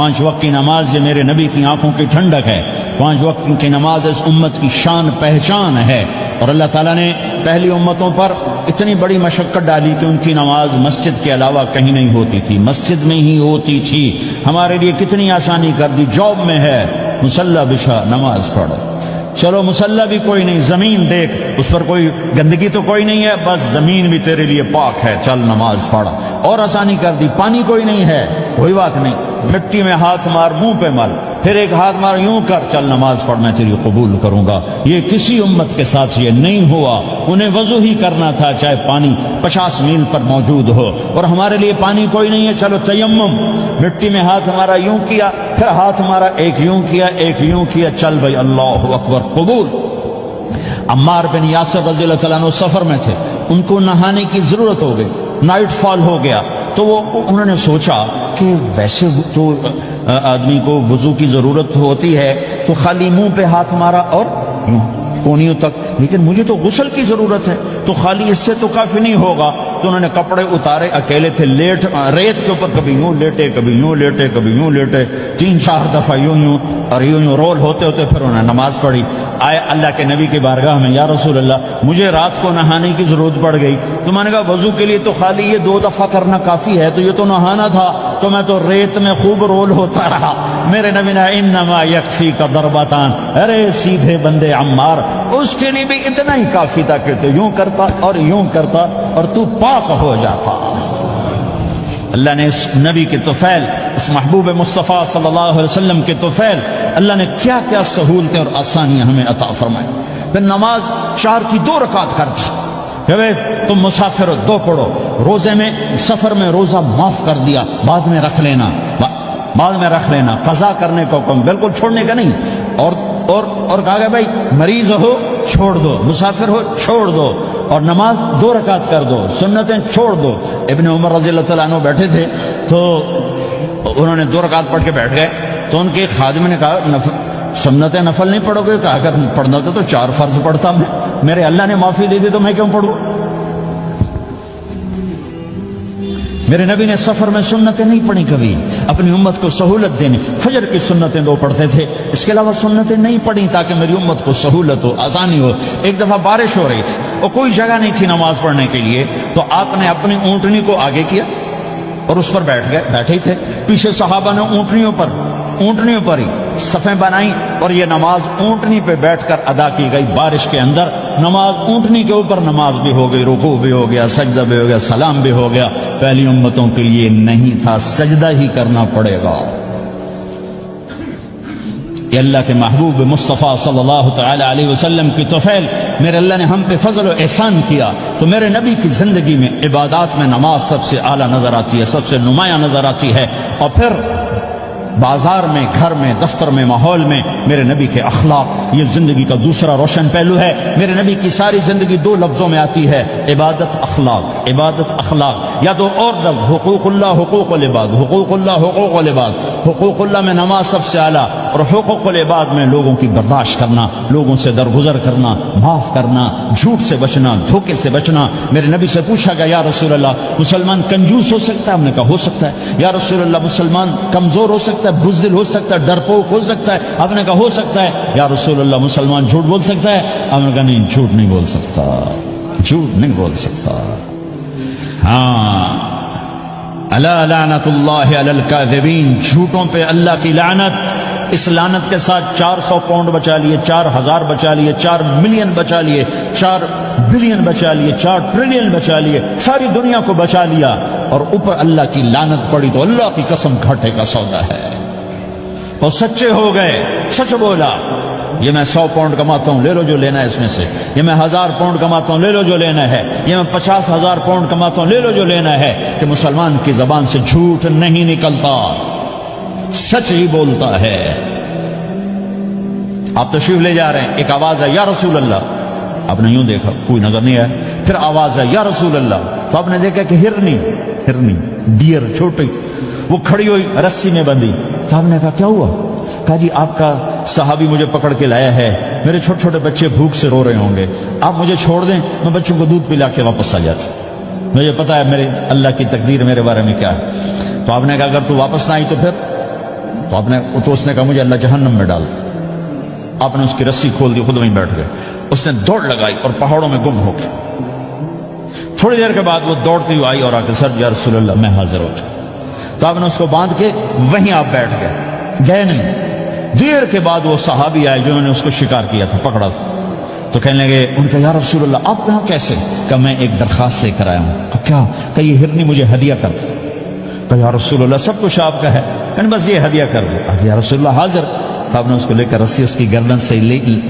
5 وقت کی نماز یہ میرے نبی کی آنکھوں کی ٹھنڈک ہے، 5 وقت کی نماز اس امت کی شان پہچان ہے۔ اور اللہ تعالیٰ نے پہلی امتوں پر اتنی بڑی مشقت ڈالی کہ ان کی نماز مسجد کے علاوہ کہیں نہیں ہوتی تھی، مسجد میں ہی ہوتی تھی۔ ہمارے لیے کتنی آسانی کر دی، جاب میں ہے مصلی بچھا نماز پڑھو، چلو مصلی بھی کوئی نہیں، زمین دیکھ اس پر کوئی گندگی تو کوئی نہیں ہے، بس زمین بھی تیرے لیے پاک ہے، چل نماز پڑھ۔ اور آسانی کر دی، پانی کوئی نہیں ہے، کوئی بات نہیں، مٹی میں ہاتھ مار، منہ پہ مل، پھر ایک ہاتھ مار، یوں کر، چل نماز پڑھ، میں تیری قبول کروں گا۔ یہ کسی امت کے ساتھ یہ نہیں ہوا، انہیں وضو ہی کرنا تھا چاہے پانی 50 میل پر موجود ہو، اور ہمارے لیے پانی کوئی نہیں ہے، چلو تیمم، مٹی میں ہاتھ ہمارا یوں کیا، پھر ہاتھ ہمارا ایک یوں کیا، ایک یوں کیا، چل بھائی اللہ اکبر قبول۔ عمار بن یاسر رضی اللہ تعالیٰ عنہ سفر میں تھے، ان کو نہانے کی ضرورت ہو گئی، نائٹ فال ہو گیا، تو انہوں نے سوچا کہ ویسے تو آدمی کو وضو کی ضرورت ہوتی ہے تو خالی منہ پہ ہاتھ مارا اور کونیوں تک، لیکن مجھے تو غسل کی ضرورت ہے، تو خالی اس سے تو کافی نہیں ہوگا۔ تو انہوں نے کپڑے اتارے، اکیلے تھے، ریت کے اوپر کبھی یوں لیٹے، کبھی یوں لیٹے، کبھی یوں لیٹے، 3-4 دفعہ یوں یوں اور یوں رول ہوتے ہوتے پھر انہوں نے نماز پڑھی۔ آئے اللہ کے نبی کی بارگاہ میں، یا رسول اللہ مجھے رات کو نہانے کی ضرورت پڑ گئی، تو میں نے کہا وضو کے لیے تو خالی یہ 2 دفعہ کرنا کافی ہے، تو یہ تو نہانا تھا، تو میں تو ریت میں خوب رول ہوتا رہا۔ میرے نبی نے انما یکفیک ضربتان، ارے سیدھے بندے عمار، اس کے لیے بھی اتنا ہی کافی تھا کہ تو یوں کرتا اور یوں کرتا اور تو پاک ہو جاتا۔ اللہ نے اس نبی کے طفیل، اس محبوب مصطفیٰ صلی اللہ علیہ وسلم کے طفیل، اللہ نے کیا کیا سہولتیں اور آسانیاں ہمیں عطا فرمائیں۔ پھر نماز 4 کی 2 رکعت کر دی کہ تم مسافر ہو 2 پڑھو، روزے میں سفر میں روزہ معاف کر دیا، بعد میں رکھ لینا، بعد میں رکھ لینا، قضا کرنے کا حکم، بالکل چھوڑنے کا نہیں۔ اور کہا کہ بھائی مریض ہو چھوڑ دو، مسافر ہو چھوڑ دو، اور نماز 2 رکعت کر دو، سنتیں چھوڑ دو۔ ابن عمر رضی اللہ تعالیٰ عنہ بیٹھے تھے تو انہوں نے 2 رکعت پڑھ کے بیٹھ گئے، تو ان کے خادم نے کہا سنتیں نفل نہیں پڑھو گے؟ کہا اگر پڑھنا تو 4 فرض پڑھتا میں، میرے اللہ نے معافی دے دی تو میں کیوں پڑھوں؟ میرے نبی نے سفر میں سنتیں نہیں پڑھی کبھی، اپنی امت کو سہولت دینے، فجر کی سنتیں 2 پڑھتے تھے، اس کے علاوہ سنتیں نہیں پڑھی تاکہ میری امت کو سہولت ہو، آسانی ہو۔ ایک دفعہ بارش ہو رہی تھی اور کوئی جگہ نہیں تھی نماز پڑھنے کے لیے، تو آپ نے اپنی اونٹنی کو آگے کیا اور اس پر بیٹھ گئے، بیٹھے ہی تھے، پیچھے صحابہ نے اونٹنیوں پر ہی صفیں بنائیں، اور یہ نماز اونٹنی پہ بیٹھ کر ادا کی گئی بارش کے اندر۔ نماز اونٹنی کے اوپر نماز بھی ہو گئی، رکوع بھی ہو گیا، سجدہ بھی ہو گیا، سلام بھی ہو گیا۔ پہلی امتوں کے لیے نہیں تھا، سجدہ ہی کرنا پڑے گا۔ کہ اللہ کے محبوب مصطفیٰ صلی اللہ تعالی علیہ وسلم کی طفیل، میرے اللہ نے ہم پہ فضل و احسان کیا، تو میرے نبی کی زندگی میں عبادات میں نماز سب سے اعلیٰ نظر آتی ہے، سب سے نمایاں نظر آتی ہے۔ اور پھر بازار میں، گھر میں، دفتر میں، ماحول میں میرے نبی کے اخلاق، یہ زندگی کا دوسرا روشن پہلو ہے۔ میرے نبی کی ساری زندگی 2 لفظوں میں آتی ہے، عبادت اخلاق، عبادت اخلاق، یا 2 اور لفظ، حقوق اللہ حقوق العباد، حقوق اللہ حقوق العباد۔ حقوق اللہ میں نماز سب سے اعلیٰ، اور حقوق العباد میں لوگوں کی برداشت کرنا، لوگوں سے درگزر کرنا، معاف کرنا، جھوٹ سے بچنا، دھوکے سے بچنا۔ میرے نبی سے پوچھا گیا یا رسول اللہ مسلمان کنجوس ہو سکتا ہے؟ ہم نے کہا ہو سکتا ہے۔ یا رسول اللہ مسلمان کمزور ہو سکتا ہے، بزدل ہو سکتا ہے، ڈرپوک ہو سکتا ہے؟ آپ نے کہا ہو سکتا ہے۔ یا رسول اللہ مسلمان جھوٹ بول سکتا ہے؟ آپ نے کہا نہیں، جھوٹ نہیں بول سکتا، جھوٹ نہیں بول سکتا۔ ہاں، الا لعنت اللہ علی الکاذبین، جھوٹوں پہ اللہ کی لعنت۔ اس لعنت کے ساتھ 400 پاؤنڈ بچا لیے، 4000 بچا لیے، 4 ملین بچا لیے، 4 بلین بچا لیے، 4 ٹریلین بچا لیے، ساری دنیا کو بچا لیا، اور اوپر اللہ کی لعنت پڑی تو اللہ کی قسم گھاٹے کا سودا ہے۔ اور سچے ہو گئے، سچ بولا، یہ میں 100 پاؤنڈ کماتا ہوں، لے لو جو لینا ہے اس میں سے، یہ میں 1000 پاؤنڈ کماتا ہوں، لے لو جو لینا ہے، یہ میں 50,000 پاؤنڈ کماتا ہوں، لے لو جو لینا ہے۔ کہ مسلمان کی زبان سے جھوٹ نہیں نکلتا، سچ ہی بولتا ہے۔ آپ تشریف لے جا رہے ہیں، ایک آواز ہے یا رسول اللہ، آپ نے یوں دیکھا کوئی نظر نہیں آیا، پھر آواز ہے یا رسول اللہ، تو آپ نے دیکھا کہ ہرنی ڈیئر چھوٹی وہ کھڑی ہوئی رسی میں بندھی، تو آپ نے کہا کیا ہوا؟ کہا جی آپ کا صحابی مجھے پکڑ کے لایا ہے، میرے چھوٹے چھوٹے بچے بھوک سے رو رہے ہوں گے، آپ مجھے چھوڑ دیں، میں بچوں کو دودھ پلا کے واپس آ جاتا، مجھے پتا ہے میرے اللہ کی تقدیر میرے بارے میں کیا ہے۔ تو آپ نے کہا اگر تو واپس نہ آئی تو پھر تو اس نے کہا مجھے اللہ جہنم میں ڈال دے. آپ نے اس کی رسی کھول دی, خود وہیں بیٹھ گئے. اس نے دوڑ لگائی اور پہاڑوں میں گم ہو گیا. تھوڑی دیر کے بعد وہ دوڑتی ہوئی آئی اور آ کے سر یا رسول اللہ میں حاضر ہو گیا. تو آپ نے اس کو باندھ کے وہیں آپ بیٹھ گئے نہیں. دیر کے بعد وہ صحابی آئے جنہوں نے اس کو شکار کیا تھا, پکڑا تھا. تو کہنے لگے ان کا یا رسول اللہ آپ یہاں کیسے؟ کہ میں ایک درخواست لے کر آیا ہوں. کیا؟ کہ یہ ہرنی مجھے ہدیہ کر دو. کہ یا رسول اللہ سب کچھ آپ کا ہے, کہ بس یہ ہدیہ کر دو. یا رسول اللہ حاضر. تو آپ نے اس کو لے کر رسی اس کی گردن سے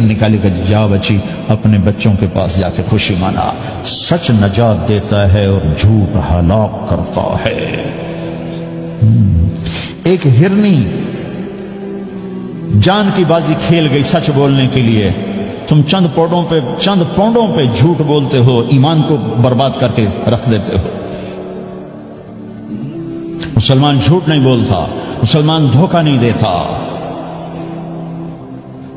نکالی کہ جا بچی اپنے بچوں کے پاس جا کے خوشی منا. سچ نجات دیتا ہے اور جھوٹ ہلاک کرتا ہے. ایک ہرنی جان کی بازی کھیل گئی سچ بولنے کے لیے. تم چند پونڈوں پہ جھوٹ بولتے ہو, ایمان کو برباد کر کے رکھ دیتے ہو. مسلمان جھوٹ نہیں بولتا, مسلمان دھوکہ نہیں دیتا,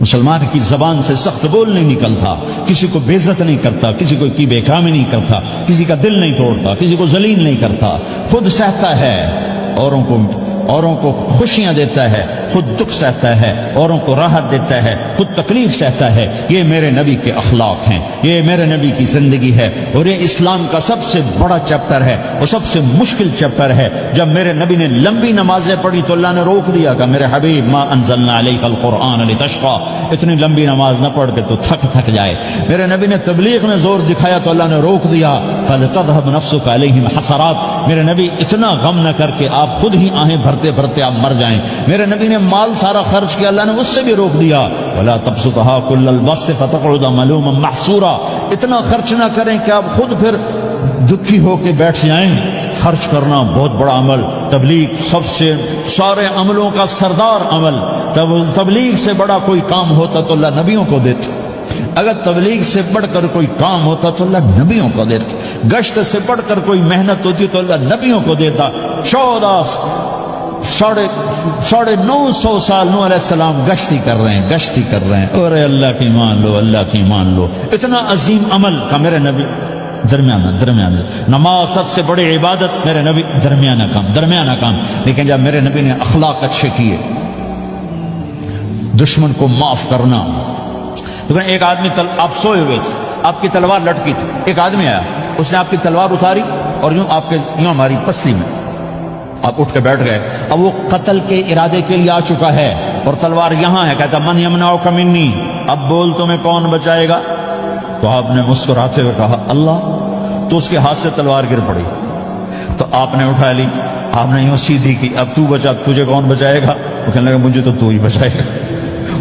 مسلمان کی زبان سے سخت بول نہیں نکلتا, کسی کو بے عزت نہیں کرتا, کسی کو کی بے کامی نہیں کرتا, کسی کا دل نہیں توڑتا, کسی کو ذلیل نہیں کرتا, خود سہتا ہے, اوروں کو خوشیاں دیتا ہے, خود دکھ سہتا ہے, اوروں کو راحت دیتا ہے, خود تکلیف سہتا ہے. یہ میرے نبی کے اخلاق ہیں, یہ میرے نبی کی زندگی ہے, اور یہ اسلام کا سب سے بڑا چیپٹر ہے اور سب سے مشکل چیپٹر ہے. جب میرے نبی نے لمبی نمازیں پڑھی تو اللہ نے روک دیا کہ میرے حبیب ما انزلنا علیک القرآن لتشقى, اتنی لمبی نماز نہ پڑھ کے تو تھک جائے. میرے نبی نے تبلیغ میں زور دکھایا تو اللہ نے روک دیا, فلتذهب نفسك علیہم حسرات. میرے نبی اتنا غم نہ کر کے آپ خود ہی آہیں بھرتے بھرتے آپ مر جائیں. میرے نبی نے مال سارا خرچ کیا, اللہ نے اس سے بھی روک دیا. ولا تبسطها كل البسط فتقعد ملوما محسورا. اتنا خرچ نہ کریں کہ آپ خود پھر دکھی ہو کے بیٹھ جائیں. خرچ کرنا بہت بڑا عمل, تبلیغ سب سے سارے عملوں کا سردار عمل. تبلیغ سے بڑا کوئی کام ہوتا تو اللہ نبیوں کو دیتا. اگر تبلیغ سے بڑھ کر کوئی کام ہوتا تو اللہ نبیوں کو دیتا. گشت سے بڑھ کر کوئی محنت ہوتی تو اللہ نبیوں کو دیتا. 950 سال نوح علیہ السلام گشتی کر رہے ہیں, اور اللہ کی مان لو, اللہ کی مان لو. اتنا عظیم عمل کا میرے نبی درمیانہ. نماز سب سے بڑی عبادت, میرے نبی درمیانہ کام. لیکن جب میرے نبی نے اخلاق اچھے کیے, دشمن کو معاف کرنا. ایک آدمی آپ سوئے ہوئے تھے, آپ کی تلوار لٹکی تھی, ایک آدمی آیا, اس نے آپ کی تلوار اتاری اور یوں ہماری پسلی میں. آپ اٹھ کے بیٹھ گئے. اب وہ قتل کے ارادے کے لیے آ چکا ہے اور تلوار یہاں ہے. کہتا من یمنعک منی, اب بول تمہیں کون بچائے گا؟ تو آپ نے مسکراتے ہوئے کہا اللہ. تو اس کے ہاتھ سے تلوار گر پڑی. تو آپ نے اٹھا لی, آپ نے یوں سیدھی کی, اب تو بچا, تجھے کون بچائے گا؟ وہ کہنے لگا مجھے تو ہی بچائے گا.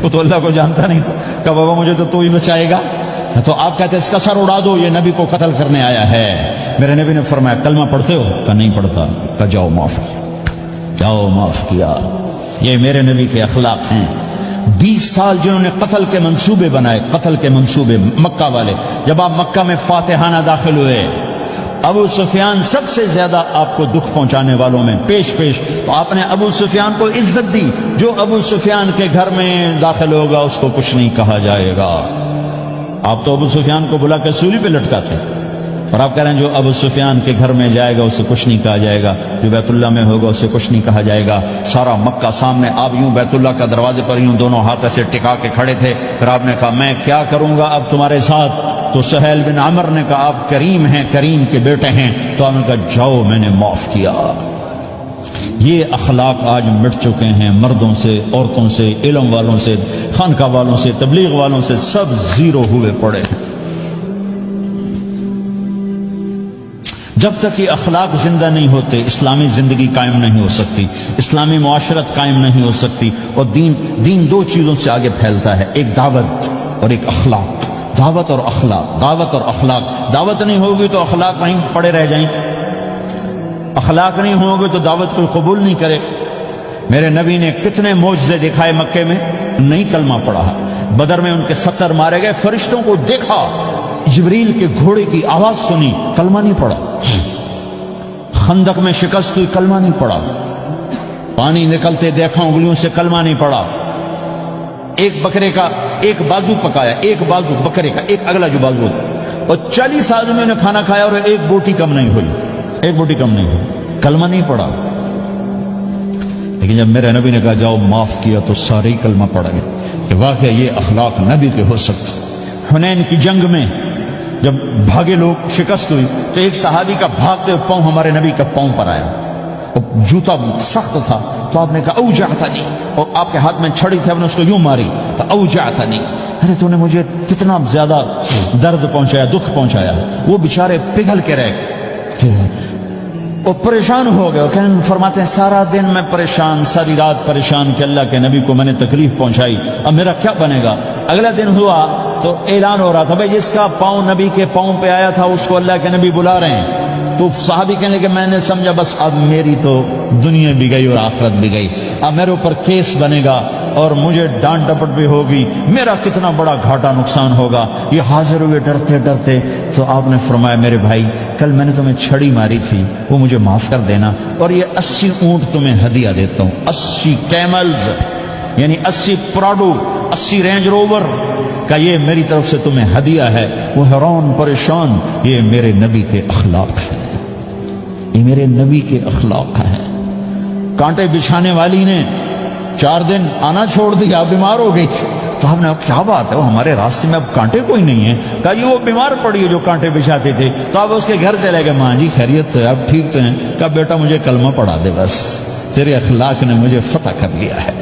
وہ تو اللہ کو جانتا نہیں تھا. کہ بابا مجھے تو ہی بچائے گا. تو آپ کہتے ہیں اس کا سر اڑا دو, یہ نبی کو قتل کرنے آیا ہے. میرے نبی نے فرمایا کلمہ پڑھتے ہو؟ کہ نہیں پڑھتا. کہ جاؤ معاف کیا. یہ میرے نبی کے اخلاق ہیں. 20 سال جنہوں نے قتل کے منصوبے بنائے, مکہ والے. جب آپ مکہ میں فاتحانہ داخل ہوئے, ابو سفیان سب سے زیادہ آپ کو دکھ پہنچانے والوں میں پیش. تو آپ نے ابو سفیان کو عزت دی. جو ابو سفیان کے گھر میں داخل ہوگا اس کو کچھ نہیں کہا جائے گا. آپ تو ابو سفیان کو بلا کے سولی پہ لٹکاتے, اور آپ کہہ رہے ہیں جو ابو سفیان کے گھر میں جائے گا اسے کچھ نہیں کہا جائے گا, جو بیت اللہ میں ہوگا اسے کچھ نہیں کہا جائے گا. سارا مکہ سامنے, آپ یوں بیت اللہ کا دروازے پر یوں دونوں ہاتھ ایسے ٹکا کے کھڑے تھے. پھر آپ نے کہا میں کیا کروں گا اب تمہارے ساتھ؟ تو سہیل بن عمر نے کہا آپ کریم ہیں, کریم کے بیٹے ہیں. تو آپ نے کہا جاؤ میں نے معاف کیا. یہ اخلاق آج مٹ چکے ہیں. مردوں سے, عورتوں سے, علم والوں سے, خانقاہ والوں سے, تبلیغ والوں سے, سب زیرو ہوئے پڑے ہیں. جب تک یہ اخلاق زندہ نہیں ہوتے اسلامی زندگی قائم نہیں ہو سکتی, اسلامی معاشرت قائم نہیں ہو سکتی. اور دین 2 چیزوں سے آگے پھیلتا ہے, ایک دعوت اور ایک اخلاق. دعوت اور اخلاق. دعوت نہیں ہوگی تو اخلاق وہیں پڑے رہ جائیں گے. اخلاق نہیں ہوں گے تو دعوت کوئی قبول نہیں کرے. میرے نبی نے کتنے معجزے دکھائے مکے میں, نہیں کلمہ پڑھا. بدر میں ان کے 70 مارے گئے, فرشتوں کو دیکھا, جبریل کے گھوڑے کی آواز سنی, کلمہ نہیں پڑھا. خندق میں شکست ہوئی, کلمہ نہیں پڑھا. پانی نکلتے دیکھا انگلیوں سے, کلمہ نہیں پڑھا. ایک بکرے کا ایک بازو پکایا, ایک بازو بکرے کا, ایک اگلا جو بازو تھا, اور 40 آدمیوں نے کھانا کھایا اور ایک بوٹی کم نہیں ہوئی, کلمہ نہیں پڑھا. لیکن جب میرے نبی نے کہا جاؤ معاف کیا تو سارے ہی کلمہ پڑ گئے کہ واقعہ یہ اخلاق نبی کے ہو سکتے۔ حنین کی جنگ میں جب بھاگے لوگ، شکست ہوئی، تو ایک صحابی کا بھاگتے ہوئے پاؤں ہمارے نبی کا پاؤں پر آیا، جوتا سخت تھا، تو آپ نے کہا اوجعتنی، اور آپ کے ہاتھ میں چھڑی تھی، آپ نے اس کو یوں ماری تو اوجعتنی، ارے تو نے مجھے کتنا زیادہ درد پہنچایا، دکھ پہنچایا۔ وہ بیچارے پگھل کے رہ گئے اور پریشان ہو گئے، اور فرماتے ہیں سارا دن میں پریشان، ساری رات پریشان کہ اللہ کے نبی کو میں نے تکلیف پہنچائی، اب میرا کیا بنے گا۔ اگلا دن ہوا تو اعلان ہو رہا تھا بھائی جس کا پاؤں نبی کے پاؤں پہ آیا تھا اس کو اللہ کے نبی بلا رہے ہیں۔ تو صحابی کہنے لگے میں نے سمجھا بس اب میری تو دنیا بھی گئی اور آخرت بھی گئی، اب میرے اوپر کیس بنے گا اور مجھے ڈانٹ ڈپٹ بھی ہوگی، میرا کتنا بڑا گھاٹا نقصان ہوگا۔ یہ حاضر ہوئے ڈرتے ڈرتے، تو آپ نے فرمایا میرے بھائی کل میں نے تمہیں چھڑی ماری تھی، وہ مجھے معاف کر دینا، اور یہ 80 اونٹ تمہیں ہدیہ دیتا ہوں، 80 کیملز یعنی 80 پراڈو، 80 رینج روور کا یہ میری طرف سے تمہیں ہدیہ ہے۔ وہ حیران پریشان، یہ میرے نبی کے اخلاق ہے، یہ میرے نبی کے اخلاق ہے۔ کانٹے بچھانے والی نے 4 دن آنا چھوڑ دیا، بیمار ہو گئی تھی، تو ہم نے کیا بات ہے وہ ہمارے راستے میں اب کانٹے کوئی نہیں ہے، کہا یہ وہ بیمار پڑی ہے جو کانٹے بچھاتے تھے، تو آپ اس کے گھر چلے گئے، ماں جی خیریت تو ہے، اب ٹھیک تو ہیں؟ کہا بیٹا مجھے کلمہ پڑھا دے، بس تیرے اخلاق نے مجھے فتح کر لیا ہے۔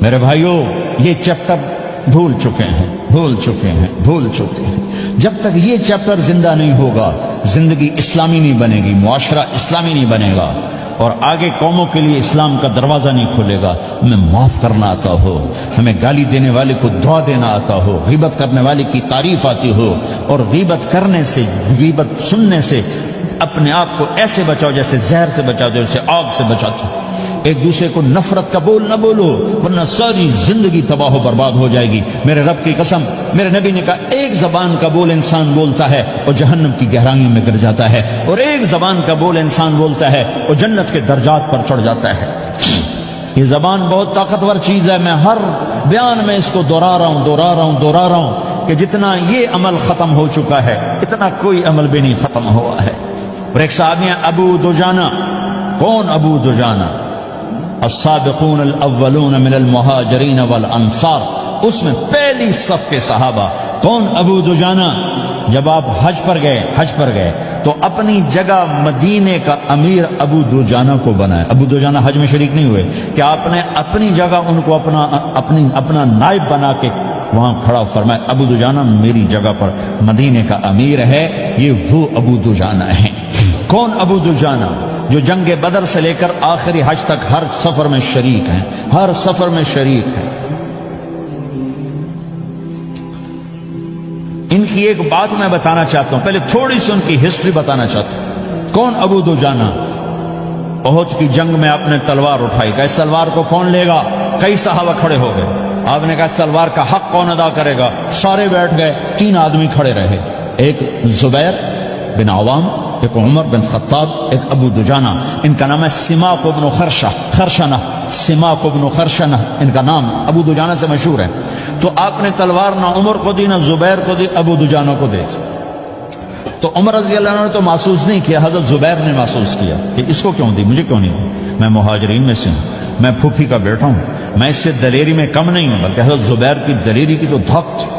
میرے بھائیوں یہ چیپٹر بھول چکے ہیں، بھول چکے ہیں، بھول چکے ہیں۔ جب تک یہ چیپٹر زندہ نہیں ہوگا زندگی اسلامی نہیں بنے گی، معاشرہ اسلامی نہیں بنے گا، اور آگے قوموں کے لیے اسلام کا دروازہ نہیں کھلے گا۔ ہمیں معاف کرنا آتا ہو، ہمیں گالی دینے والے کو دعا دینا آتا ہو، غیبت کرنے والے کی تعریف آتی ہو، اور غیبت کرنے سے، غیبت سننے سے اپنے آپ کو ایسے بچاؤ جیسے زہر سے بچاؤ، جیسے آگ سے بچاتے ہو۔ ایک دوسرے کو نفرت کا بول نہ بولو ورنہ ساری زندگی تباہ و برباد ہو جائے گی۔ میرے رب کی قسم، میرے نبی نے کہا ایک زبان کا بول انسان بولتا ہے اور جہنم کی گہرائیوں میں گر جاتا ہے، اور ایک زبان کا بول انسان بولتا ہے اور جنت کے درجات پر چڑھ جاتا ہے۔ یہ زبان بہت طاقتور چیز ہے، میں ہر بیان میں اس کو دہرا رہا ہوں کہ جتنا یہ عمل ختم ہو چکا ہے اتنا کوئی عمل بھی نہیں ختم ہوا ہے۔ اور ایک صحابی ہیں ابو دجانہ۔ کون ابو دجانہ؟ السابقون الاولون من المہاجرین والانصار، اس میں پہلی صف کے صحابہ۔ کون ابو دجانہ؟ جب آپ حج پر گئے تو اپنی جگہ مدینے کا امیر ابو دجانہ کو بنایا۔ ابو دجانہ حج میں شریک نہیں ہوئے کہ آپ نے اپنی جگہ ان کو اپنا نائب بنا کے وہاں کھڑا فرمایا ابو دجانہ میری جگہ پر مدینے کا امیر ہے، یہ وہ ابو دجانہ ہیں۔ کون ابو دجانہ؟ جو جنگ بدر سے لے کر آخری حج تک ہر سفر میں شریک ہیں، ہر سفر میں شریک ہیں۔ ان کی ایک بات میں بتانا چاہتا ہوں، پہلے تھوڑی سی ان کی ہسٹری بتانا چاہتا ہوں۔ کون ابو دجانہ؟ احد کی جنگ میں آپ نے تلوار اٹھائی، کہ اس تلوار کو کون لے گا؟ کئی صحابہ کھڑے ہو گئے۔ آپ نے کہا اس تلوار کا حق کون ادا کرے گا؟ سارے بیٹھ گئے، 3 آدمی کھڑے رہے، ایک زبیر بن عوام، ایک عمر بن خطاب، ایک ابو دجانہ۔ ان کا نام ہے سماک بن خرشنہ، سماک بن خرشنہ ان کا نام ابو دجانہ سے مشہور ہے۔ تو آپ نے تلوار نہ عمر کو دی، نہ زبیر کو دی، ابو دجانہ کو دی۔ تو عمر رضی اللہ عنہ نے تو محسوس نہیں کیا، حضرت زبیر نے محسوس کیا کہ اس کو کیوں دی، مجھے کیوں نہیں دی؟ میں مہاجرین میں سے ہوں، میں پھوپھی کا بیٹا ہوں، میں اس سے دلیری میں کم نہیں ہوں، بلکہ حضرت زبیر کی دلیری کی تو دھک تھی،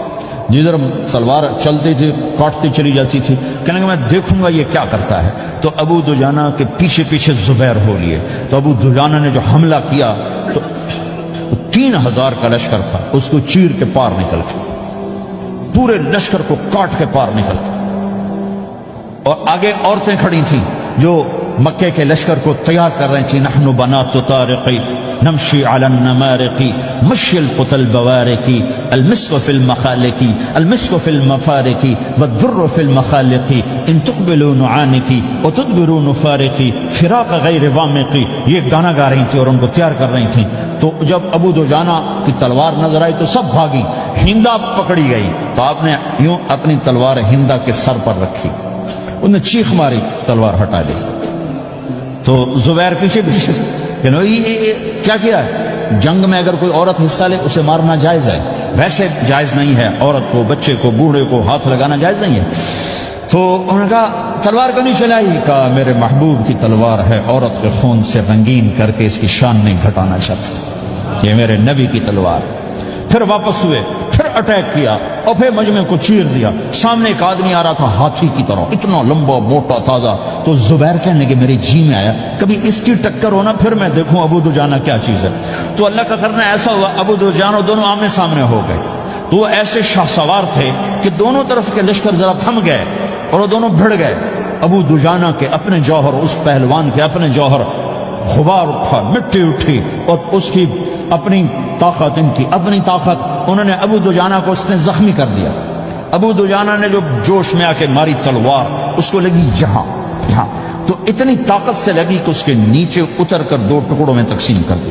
جدھر سلوار چلتی تھی کاٹتی چلی جاتی تھی، کہنے کہ میں دیکھوں گا یہ کیا کرتا ہے۔ تو ابو دجانہ کے پیچھے پیچھے زبیر ہو لیے۔ تو ابو دجانہ نے جو حملہ کیا تو 3000 کا لشکر تھا، اس کو چیر کے پار نکل کے، پورے لشکر کو کاٹ کے پار نکل کے، اور آگے عورتیں کھڑی تھیں جو مکے کے لشکر کو تیار کر رہی تھیں۔ نحن بنات طارقی نمشی علی النمارقی مشی القتل بوارقی المسک فی المخالقی المسک فی المفارقی والدر فی المخالقی ان تقبلوا نعانقی وتدبروا نفارقی فراق غیر وامقی۔ یہ گانا گا رہی تھی اور ان کو تیار کر رہی تھیں۔ تو جب ابو دجانہ کی تلوار نظر آئی تو سب بھاگی، ہندا پکڑی گئی، تو آپ نے یوں اپنی تلوار ہندا کے سر پر رکھی، انہوں نے چیخ ماری، تلوار ہٹا لی۔ تو زبیر پیچھے پیچھے کہ کیا کیا ہے؟ جنگ میں اگر کوئی عورت حصہ لے اسے مارنا جائز ہے، ویسے جائز نہیں ہے، عورت کو، بچے کو، بوڑھے کو ہاتھ لگانا جائز نہیں ہے۔ تو انہوں نے کہا تلوار کیوں نہیں چلائی؟ کہا میرے محبوب کی تلوار ہے، عورت کے خون سے رنگین کر کے اس کی شان نہیں گھٹانا چاہتا، یہ میرے نبی کی تلوار۔ پھر واپس ہوئے، پھر اٹیک کیا اور پھر مجمع کو چیر دیا۔ سامنے ایک آدمی آ رہا تھا ہاتھی کی طرح، اتنا لمبا موٹا تازہ، تو زبیر کہنے کہ میرے جی میں آیا کبھی اس کی ٹکر ہونا پھر میں دیکھوں ابو دجانہ کیا چیز ہے۔ تو اللہ کا کرنا ایسا ہوا ابو دجانہ دونوں آمنے سامنے ہو گئے، تو وہ ایسے شاہ سوار تھے کہ دونوں طرف کے لشکر ذرا تھم گئے اور وہ دونوں بھڑ گئے۔ ابو دجانہ کے اپنے جوہر، اس پہلوان کے اپنے جوہر، غبار اٹھا، مٹی اٹھی، اور اس کی اپنی طاقت، ان کی اپنی طاقت، انہوں نے ابو دجانہ کو اس نے زخمی کر دیا۔ ابو دجانہ نے جو جوش میں آ کے ماری تلوار، اس کو لگی یہاں، تو اتنی طاقت سے لگی کہ اس کے نیچے اتر کر دو ٹکڑوں میں تقسیم کر دی۔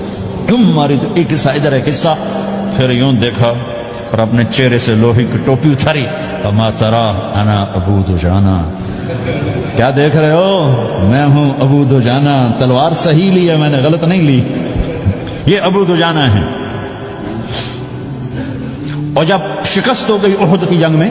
یوں ماری تو ایک حصہ ادھر، ایک حصہ، پھر یوں دیکھا اور اپنے چہرے سے لوہے کی ٹوپی اتاری، اما ترا انا ابو دجانہ، کیا دیکھ رہے ہو؟ میں ہوں ابو دجانہ، تلوار صحیح لی ہے میں نے، غلط نہیں لی، یہ ابو دجانہ ہیں۔ اور جب شکست ہو گئی احد کی جنگ میں،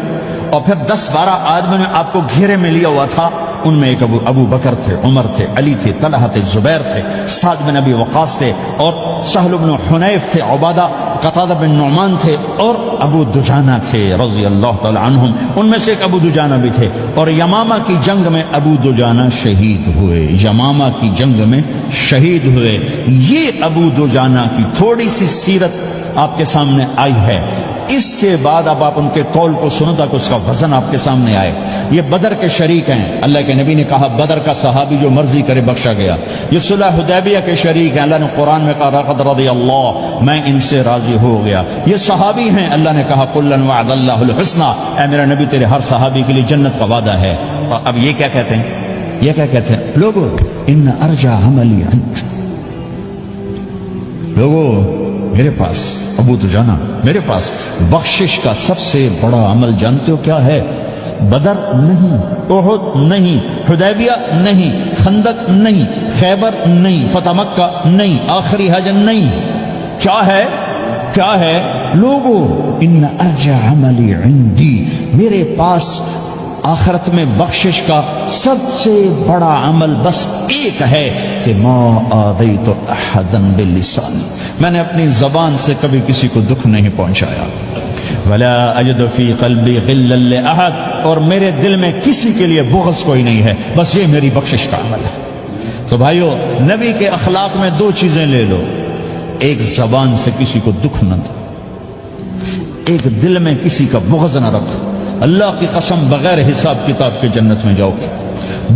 اور پھر 10-12 آدمی نے آپ کو گھیرے میں لیا ہوا تھا، ان میں ایک ابو بکر تھے، عمر تھے، علی تھے، طلحہ تھے، زبیر تھے، سعد بن ابی وقاص تھے، اور سہل بن حنیف تھے، عبادہ قتادہ بن نعمان تھے، اور ابو دجانہ تھے رضی اللہ تعالی عنہم، ان میں سے ایک ابو دجانہ بھی تھے۔ اور یمامہ کی جنگ میں ابو دجانہ شہید ہوئے، یمامہ کی جنگ میں شہید ہوئے۔ یہ ابو دجانہ کی تھوڑی سی سیرت آپ کے سامنے آئی ہے۔ اس کے بعد اب آپ ان کے قول کو سنو تاکہ اس کا وزن آپ کے سامنے آئے۔ یہ بدر کے شریک ہیں، اللہ کے نبی نے کہا بدر کا صحابی جو مرضی کرے بخشا گیا۔ یہ صلح حدیبیہ کے شریک ہیں، اللہ نے قرآن میں کہا لقد رضی اللہ، میں ان سے راضی ہو گیا۔ یہ صحابی ہیں، اللہ نے کہا کلا وعد اللہ الحسنى، اے میرا نبی تیرے ہر صحابی کے لیے جنت کا وعدہ ہے۔ اور اب یہ کیا کہتے ہیں؟ یہ کیا کہتے ہیں لوگو؟ ان ارجع عملی عند، لوگو میرے پاس، ابو دجانہ میرے پاس بخشش کا سب سے بڑا عمل جانتے ہو کیا ہے؟ بدر نہیں، احد نہیں، حدیبیہ نہیں، خندق نہیں، خیبر نہیں، فتح مکہ نہیں، آخری حج نہیں، کیا ہے؟ کیا ہے لوگو؟ ان ارجع عملی عندی، میرے پاس آخرت میں بخشش کا سب سے بڑا عمل بس ایک ہے کہ ما آذیت احدا باللسان، میں نے اپنی زبان سے کبھی کسی کو دکھ نہیں پہنچایا۔ ولا اجد فی قلبی غلا لاحد، اور میرے دل میں کسی کے لیے بغض کوئی نہیں ہے، بس یہ میری بخشش کا عمل ہے۔ تو بھائیو، نبی کے اخلاق میں دو چیزیں لے لو، ایک زبان سے کسی کو دکھ نہ دو، ایک دل میں کسی کا بغض نہ رکھو۔ اللہ کی قسم بغیر حساب کتاب کے جنت میں جاؤ گے۔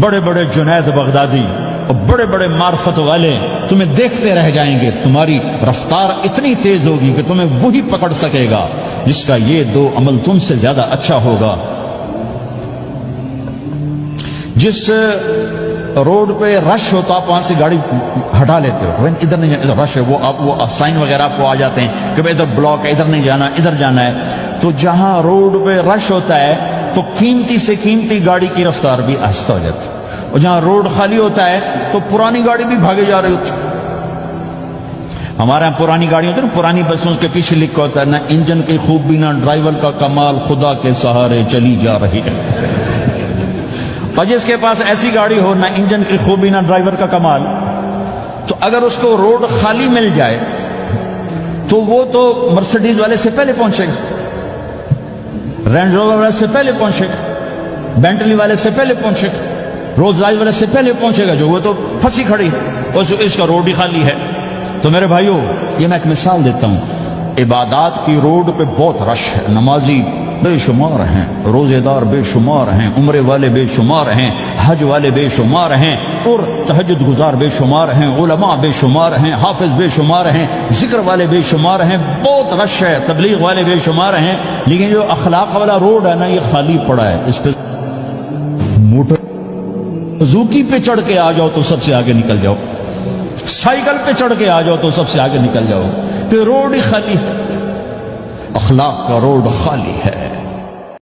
بڑے بڑے جنید بغدادی اور بڑے بڑے معرفت والے تمہیں دیکھتے رہ جائیں گے، تمہاری رفتار اتنی تیز ہوگی کہ تمہیں وہی پکڑ سکے گا جس کا یہ دو عمل تم سے زیادہ اچھا ہوگا۔ جس روڈ پہ رش ہوتا آپ وہاں سے گاڑی ہٹا لیتے ہو، ادھر نہیں جانا، رش ہے، وہ سائن وغیرہ آپ کو آ جاتے ہیں کہ ادھر بلاک ہے، ادھر نہیں جانا، ادھر جانا ہے۔ تو جہاں روڈ پہ رش ہوتا ہے تو قیمتی سے قیمتی گاڑی کی رفتار بھی آہستہ ہو جاتی ہے، اور جہاں روڈ خالی ہوتا ہے تو پرانی گاڑی بھی بھاگے جا رہی ہوتی ہے۔ ہمارے یہاں پرانی گاڑی ہوتی ہے نا، پرانی بسوں کے پیچھے لکھا ہوتا ہے نہ انجن کی خوبی نہ ڈرائیور کا کمال، خدا کے سہارے چلی جا رہی ہے۔ اور جس کے پاس ایسی گاڑی ہو، نہ انجن کی خوبی نہ ڈرائیور کا کمال، تو اگر اس کو روڈ خالی مل جائے تو وہ تو مرسیڈیز والے سے پہلے پہنچے گا، رینج روور والے سے پہلے پہنچے گا، بینٹلی والے سے پہلے پہنچے گا، رولز رائس والے سے پہلے پہنچے گا، جو وہ تو پھنسی کھڑی اور اس کا روڈ ہی خالی ہے۔ تو میرے بھائیو، یہ میں ایک مثال دیتا ہوں، عبادات کی روڈ پہ بہت رش ہے، نمازی بے شمار ہیں، روزے دار بے شمار ہیں، عمرے والے بے شمار ہیں، حج والے بے شمار ہیں، اور تہجد گزار بے شمار ہیں، علماء بے شمار ہیں، حافظ بے شمار ہیں، ذکر والے بے شمار ہیں، بہت رش ہے، تبلیغ والے بے شمار ہیں، لیکن جو اخلاق والا روڈ ہے نا، یہ خالی پڑا ہے۔ اس پہ موٹر زوکی پہ چڑھ کے آ جاؤ تو سب سے آگے نکل جاؤ، سائیکل پہ چڑھ کے آ جاؤ تو سب سے آگے نکل جاؤ، کہ روڈ ہی خالی ہے، اخلاق کا روڈ خالی ہے۔